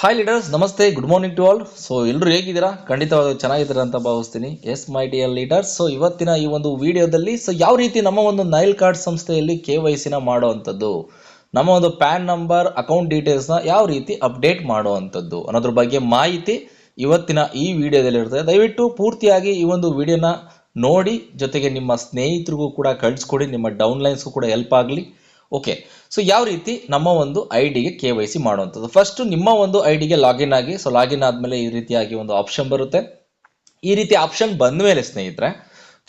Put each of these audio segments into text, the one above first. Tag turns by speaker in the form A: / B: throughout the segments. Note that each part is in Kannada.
A: ಹಾಯ್ ಲೀಡರ್ಸ್, ನಮಸ್ತೆ, good morning to all. So ಎಲ್ಲರೂ ಹೇಗಿದ್ದೀರಾ? ಖಂಡಿತವಾಗಿ ಚೆನ್ನಾಗಿದ್ದೀರಾ ಅಂತ ಭಾವಿಸ್ತೀನಿ. Yes my dear leaders, so ಇವತ್ತಿನ ಈ ಒಂದು ವಿಡಿಯೋದಲ್ಲಿ ಯಾವ ರೀತಿ ನಮ್ಮ ಒಂದು ನೈಲ್ ಕಾರ್ಡ್ ಸಂಸ್ಥೆಯಲ್ಲಿ KYC ಮಾಡುವಂಥದ್ದು, ನಮ್ಮ ಒಂದು ಪ್ಯಾನ್ ನಂಬರ್, ಅಕೌಂಟ್ ಡೀಟೇಲ್ಸ್ನ ಯಾವ ರೀತಿ ಅಪ್ಡೇಟ್ ಮಾಡುವಂಥದ್ದು ಅನ್ನೋದ್ರ ಬಗ್ಗೆ ಮಾಹಿತಿ ಇವತ್ತಿನ ಈ ವಿಡಿಯೋದಲ್ಲಿ ಇರ್ತದೆ. ದಯವಿಟ್ಟು ಪೂರ್ತಿಯಾಗಿ ಈ ಒಂದು ವಿಡಿಯೋನ ನೋಡಿ, ಜೊತೆಗೆ ನಿಮ್ಮ ಸ್ನೇಹಿತರಿಗೂ ಕೂಡ ಕಳಿಸ್ಕೊಡಿ, ನಿಮ್ಮ ಡೌನ್ಲೈನ್ಸ್ಗೂ ಕೂಡ ಹೆಲ್ಪ್ ಆಗಲಿ. ಓಕೆ, ಸೊ ಯಾವ ರೀತಿ ನಮ್ಮ ಒಂದು ಐಡಿಗೆ KYC ಮಾಡುವಂಥದ್ದು. ಫಸ್ಟ್ ನಿಮ್ಮ ಒಂದು ಐಡಿಗೆ ಲಾಗಿನ್ ಆಗಿ, ಸೊ ಲಾಗಿನ್ ಆದಮೇಲೆ ಈ ರೀತಿಯಾಗಿ ಒಂದು ಆಪ್ಷನ್ ಬರುತ್ತೆ. ಈ ರೀತಿ ಆಪ್ಷನ್ ಬಂದ ಮೇಲೆ ಸ್ನೇಹಿತರೆ,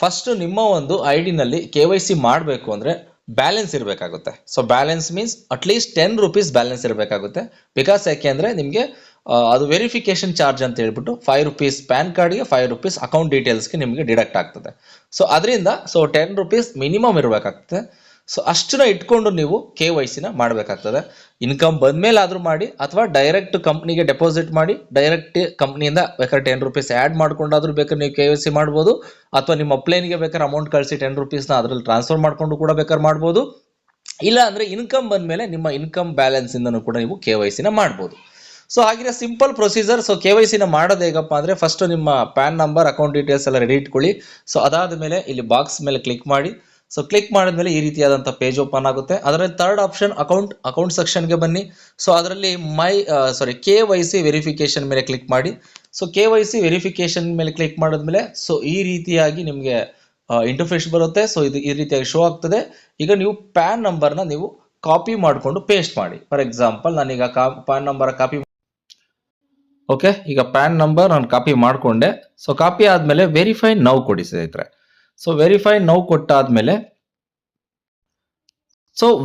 A: ಫಸ್ಟ್ ನಿಮ್ಮ ಒಂದು ಐಡಿನಲ್ಲಿ KYC ಮಾಡಬೇಕು ಅಂದರೆ ಬ್ಯಾಲೆನ್ಸ್ ಇರಬೇಕಾಗುತ್ತೆ. So balance means at least 10 rupees balance ಇರಬೇಕಾಗುತ್ತೆ. ಬಿಕಾಸ್ ಯಾಕೆಂದರೆ ನಿಮಗೆ ಅದು ವೆರಿಫಿಕೇಶನ್ ಚಾರ್ಜ್ ಅಂತ ಹೇಳ್ಬಿಟ್ಟು 5 ರೂಪೀಸ್ ಪ್ಯಾನ್ ಕಾರ್ಡ್ಗೆ, 5 ರೂಪೀಸ್ ಅಕೌಂಟ್ ಡೀಟೇಲ್ಸ್ಗೆ ನಿಮಗೆ ಡಿಡಕ್ಟ್ ಆಗ್ತದೆ. ಸೊ ಅದರಿಂದ 10 ರೂಪೀಸ್ ಮಿನಿಮಮ್ ಇರಬೇಕಾಗ್ತದೆ. ಸೊ ಅಷ್ಟನ್ನ ಇಟ್ಕೊಂಡು ನೀವು KYC ಮಾಡಬೇಕಾಗ್ತದೆ. ಇನ್ಕಮ್ ಬಂದ್ಮೇಲೆ ಆದರೂ ಮಾಡಿ, ಅಥವಾ ಡೈರೆಕ್ಟ್ ಕಂಪ್ನಿಗೆ ಡೆಪಾಸಿಟ್ ಮಾಡಿ, ಡೈರೆಕ್ಟ್ ಕಂಪ್ನಿಯಿಂದ ಬೇಕಾದ್ರೆ 10 ರೂಪೀಸ್ ಆ್ಯಡ್ ಮಾಡ್ಕೊಂಡಾದ್ರೂ ಬೇಕಾದ್ರೆ ನೀವು KYC ಮಾಡ್ಬೋದು. ಅಥವಾ ನಿಮ್ಮ ಅಪ್ಲೈನ್ಗೆ ಬೇಕಾದ್ರೆ ಅಮೌಂಟ್ ಕಳಿಸಿ 10 ರೂಪೀಸ್ನ ಅದರಲ್ಲಿ ಟ್ರಾನ್ಸ್ಫರ್ ಮಾಡ್ಕೊಂಡು ಕೂಡ ಬೇಕಾದ್ರೆ ಮಾಡ್ಬೋದು. ಇಲ್ಲ ಅಂದರೆ ಇನ್ಕಮ್ ಬಂದಮೇಲೆ ನಿಮ್ಮ ಇನ್ಕಮ್ ಬ್ಯಾಲೆನ್ಸಿಂದನೂ ಕೂಡ ನೀವು KYC ಮಾಡ್ಬೋದು. ಸೊ ಹಾಗೆ ಸಿಂಪಲ್ ಪ್ರೊಸೀಜರ್. ಸೊ KYC ಮಾಡೋದು ಹೇಗಪ್ಪ ಅಂದರೆ, ಫಸ್ಟ್ ನಿಮ್ಮ ಪ್ಯಾನ್ ನಂಬರ್, ಅಕೌಂಟ್ ಡೀಟೇಲ್ಸ್ ಎಲ್ಲ ರೆಡಿ ಇಟ್ಕೊಳ್ಳಿ. ಸೊ ಅದಾದ ಮೇಲೆ ಇಲ್ಲಿ ಬಾಕ್ಸ್ ಮೇಲೆ ಕ್ಲಿಕ್ ಮಾಡಿ. ಸೊ ಕ್ಲಿಕ್ ಮಾಡಿದ್ಮೇಲೆ ಈ ರೀತಿಯಾದಂಥ ಪೇಜ್ ಓಪನ್ ಆಗುತ್ತೆ. ಅದರಲ್ಲಿ ಥರ್ಡ್ ಆಪ್ಷನ್ ಅಕೌಂಟ್ ಸೆಕ್ಷನ್ಗೆ ಬನ್ನಿ. ಸೊ ಅದರಲ್ಲಿ KYC ವೆರಿಫಿಕೇಶನ್ ಮೇಲೆ ಕ್ಲಿಕ್ ಮಾಡಿ. ಸೊ KYC ವೆರಿಫಿಕೇಶನ್ ಮೇಲೆ ಕ್ಲಿಕ್ ಮಾಡಿದ್ಮೇಲೆ ಸೊ ಈ ರೀತಿಯಾಗಿ ನಿಮಗೆ ಇಂಟರ್ಫೇಸ್ ಬರುತ್ತೆ. ಸೊ ಇದು ಈ ರೀತಿಯಾಗಿ ಶೋ ಆಗ್ತದೆ. ಈಗ ನೀವು ಪ್ಯಾನ್ ನಂಬರ್ನ ನೀವು ಕಾಪಿ ಮಾಡಿಕೊಂಡು ಪೇಸ್ಟ್ ಮಾಡಿ. ಫಾರ್ ಎಕ್ಸಾಂಪಲ್ ನಾನೀಗ ಪ್ಯಾನ್ ನಂಬರ್ ಕಾಪಿ, ಓಕೆ, ಈಗ ಪ್ಯಾನ್ ನಂಬರ್ ನಾನು ಕಾಪಿ ಮಾಡಿಕೊಂಡೆ. ಸೊ ಕಾಪಿ ಆದಮೇಲೆ ವೆರಿಫೈ ನೌ ಕೊಡಿ ಸ್ನೇಹಿತರೆ. ಸೊ ವೆರಿಫೈ ನೌ ಕೊಟ್ಟಾದ್ಮೇಲೆ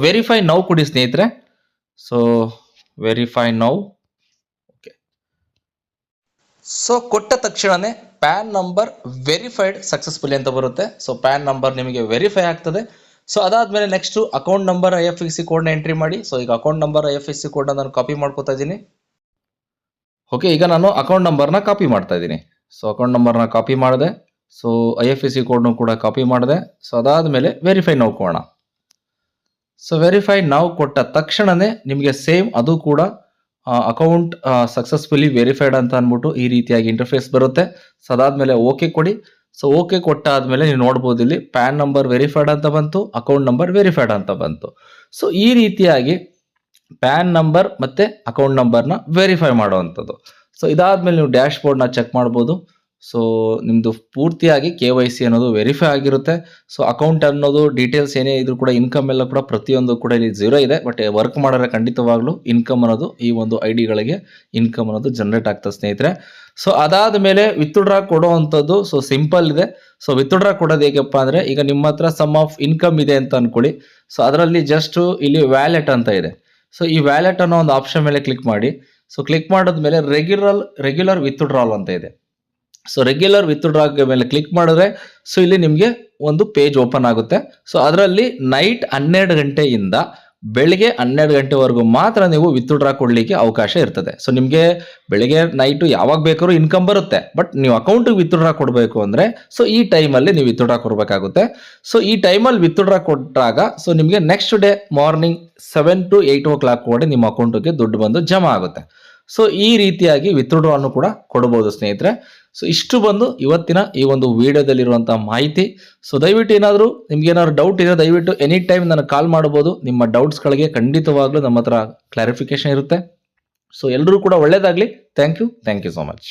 A: ವೆರಿಫೈ ನೌ ಕೊಡಿ ಸ್ನೇಹಿತರೆ. So verify now, okay. So ಕೊಟ್ಟ ತಕ್ಷಣನೇ ಪ್ಯಾನ್ ನಂಬರ್ ವೆರಿಫೈಡ್ ಸಕ್ಸಸ್ಫುಲಿ ಅಂತ ಬರುತ್ತೆ. ಸೊ ಪ್ಯಾನ್ ನಂಬರ್ ನಿಮಗೆ ವೆರಿಫೈ ಆಗ್ತದೆ. ಸೊ ಅದಾದ್ಮೇಲೆ ನೆಕ್ಸ್ಟ್ ಅಕೌಂಟ್ ನಂಬರ್ IFSC ಕೋಡ್ನ ಎಂಟ್ರಿ ಮಾಡಿ. ಸೊ ಈಗ ಅಕೌಂಟ್ ನಂಬರ್ IFSC ಕೋಡ್ನ ನಾನು ಕಾಪಿ ಮಾಡ್ಕೋತಾ ಇದ್ದೀನಿ. ಓಕೆ, ಈಗ ನಾನು ಅಕೌಂಟ್ ನಂಬರ್ನ ಕಾಪಿ ಮಾಡ್ತಾ ಇದ್ದೀನಿ. ಸೊ ಅಕೌಂಟ್ ನಂಬರ್ನ ಕಾಪಿ ಮಾಡಿದೆ. ಸೊ IFSC ಕೋಡ್ನು ಕೂಡ ಕಾಪಿ ಮಾಡಿದೆ. ಸೊ ಅದಾದಮೇಲೆ ವೆರಿಫೈ ನೌ ಕೊಡೋಣ. ಸೊ ವೆರಿಫೈ ನೌ ಕೊಟ್ಟ ತಕ್ಷಣವೇ ನಿಮಗೆ ಸೇಮ್ ಅದು ಕೂಡ ಅಕೌಂಟ್ ಸಕ್ಸಸ್ಫುಲಿ ವೆರಿಫೈಡ್ ಅಂತ ಅಂದ್ಬಿಟ್ಟು ಈ ರೀತಿಯಾಗಿ ಇಂಟರ್ಫೇಸ್ ಬರುತ್ತೆ. ಸೊ ಅದಾದಮೇಲೆ ಓಕೆ ಕೊಡಿ. ಸೊ ಓಕೆ ಕೊಟ್ಟಾದ್ಮೇಲೆ ನೀವು ನೋಡ್ಬೋದು, ಇಲ್ಲಿ ಪ್ಯಾನ್ ನಂಬರ್ ವೆರಿಫೈಡ್ ಅಂತ ಬಂತು, ಅಕೌಂಟ್ ನಂಬರ್ ವೆರಿಫೈಡ್ ಅಂತ ಬಂತು. ಸೊ ಈ ರೀತಿಯಾಗಿ ಪ್ಯಾನ್ ನಂಬರ್ ಮತ್ತು ಅಕೌಂಟ್ ನಂಬರ್ನ ವೆರಿಫೈ ಮಾಡುವಂಥದ್ದು. ಸೊ ಇದಾದಮೇಲೆ ನೀವು ಡ್ಯಾಶ್ ಬೋರ್ಡ್ನ ಚೆಕ್ ಮಾಡ್ಬೋದು. ಸೊ ನಿಮ್ಮದು ಪೂರ್ತಿಯಾಗಿ KYC ಅನ್ನೋದು ವೆರಿಫೈ ಆಗಿರುತ್ತೆ. ಸೊ ಅಕೌಂಟ್ ಅನ್ನೋದು ಡೀಟೇಲ್ಸ್ ಏನೇ ಇದ್ರೂ ಕೂಡ, ಇನ್ಕಮ್ ಎಲ್ಲ ಕೂಡ ಪ್ರತಿಯೊಂದು ಕೂಡ ಇಲ್ಲಿ 0 ಇದೆ. ಬಟ್ ವರ್ಕ್ ಮಾಡಿದ್ರೆ ಖಂಡಿತವಾಗ್ಲೂ ಇನ್ಕಮ್ ಅನ್ನೋದು ಈ ಒಂದು ಐಡಿಗಳಿಗೆ ಇನ್ಕಮ್ ಅನ್ನೋದು ಜನರೇಟ್ ಆಗ್ತದೆ ಸ್ನೇಹಿತರೆ. ಸೊ ಅದಾದ ಮೇಲೆ ವಿತ್ಡ್ರಾ ಕೊಡುವಂಥದ್ದು ಸೊ ಸಿಂಪಲ್ ಇದೆ. ಸೊ ವಿತ್ಡ್ರಾ ಕೊಡೋದು ಹೇಗಪ್ಪ ಅಂದರೆ, ಈಗ ನಿಮ್ಮ ಹತ್ರ ಸಮ್ ಆಫ್ ಇನ್ಕಮ್ ಇದೆ ಅಂತ ಅಂದ್ಕೊಳ್ಳಿ. ಸೊ ಅದರಲ್ಲಿ ಜಸ್ಟ್ ಇಲ್ಲಿ ವ್ಯಾಲೆಟ್ ಅಂತ ಇದೆ. ಸೊ ಈ ವ್ಯಾಲೆಟ್ ಅನ್ನೋ ಒಂದು ಆಪ್ಷನ್ ಮೇಲೆ ಕ್ಲಿಕ್ ಮಾಡಿ. ಸೊ ಕ್ಲಿಕ್ ಮಾಡಿದ್ಮೇಲೆ ರೆಗ್ಯುಲರ್ ವಿತ್ಡ್ರಾಲ್ ಅಂತ ಇದೆ. ಸೊ ರೆಗ್ಯುಲರ್ ವಿತ್ಡ್ರಾ ಮೇಲೆ ಕ್ಲಿಕ್ ಮಾಡಿದ್ರೆ ಸೊ ಇಲ್ಲಿ ನಿಮಗೆ ಒಂದು ಪೇಜ್ ಓಪನ್ ಆಗುತ್ತೆ. ಸೊ ಅದರಲ್ಲಿ ನೈಟ್ 12 ಗಂಟೆಯಿಂದ ಬೆಳಿಗ್ಗೆ 12 ಗಂಟೆವರೆಗೂ ಮಾತ್ರ ನೀವು ವಿತ್ಡ್ರಾ ಕೊಡಲಿಕ್ಕೆ ಅವಕಾಶ ಇರ್ತದೆ. ಸೊ ನಿಮಗೆ ಬೆಳಿಗ್ಗೆ ನೈಟು ಯಾವಾಗ ಬೇಕಾದ್ರೂ ಇನ್ಕಮ್ ಬರುತ್ತೆ. ಬಟ್ ನೀವು ಅಕೌಂಟಿಗೆ ವಿತ್ಡ್ರಾ ಕೊಡಬೇಕು ಅಂದರೆ ಸೊ ಈ ಟೈಮಲ್ಲಿ ನೀವು ವಿತ್ಡ್ರಾ ಕೊಡಬೇಕಾಗುತ್ತೆ. ಸೊ ಈ ಟೈಮಲ್ಲಿ ವಿತ್ಡ್ರಾ ಕೊಟ್ಟಾಗ ಸೊ ನಿಮಗೆ next day morning 7 to 8 o'clock ಒಳಗೆ ನಿಮ್ಮ ಅಕೌಂಟಿಗೆ ದುಡ್ಡು ಬಂದು ಜಮಾ ಆಗುತ್ತೆ. ಸೊ ಈ ರೀತಿಯಾಗಿ ವಿತ್ಡ್ರಾ ಅನ್ನು ಕೂಡ ಕೊಡಬಹುದು ಸ್ನೇಹಿತರೆ. ಸೊ ಇಷ್ಟು ಬಂದು ಇವತ್ತಿನ ಈ ಒಂದು ವಿಡಿಯೋದಲ್ಲಿರುವಂತಹ ಮಾಹಿತಿ. ಸೊ ದಯವಿಟ್ಟು ನಿಮ್ಗೆ ಏನಾದ್ರು ಡೌಟ್ ಇದೆ, ದಯವಿಟ್ಟು ಎನಿ ಟೈಮ್ ನನಗೆ ಕಾಲ್ ಮಾಡಬಹುದು. ನಿಮ್ಮ ಡೌಟ್ಸ್ಗಳಿಗೆ ಖಂಡಿತವಾಗ್ಲೂ ನಮ್ಮ ಹತ್ರ ಕ್ಲಾರಿಫಿಕೇಶನ್ ಇರುತ್ತೆ. ಸೊ ಎಲ್ಲರೂ ಕೂಡ ಒಳ್ಳೇದಾಗ್ಲಿ. Thank you so much.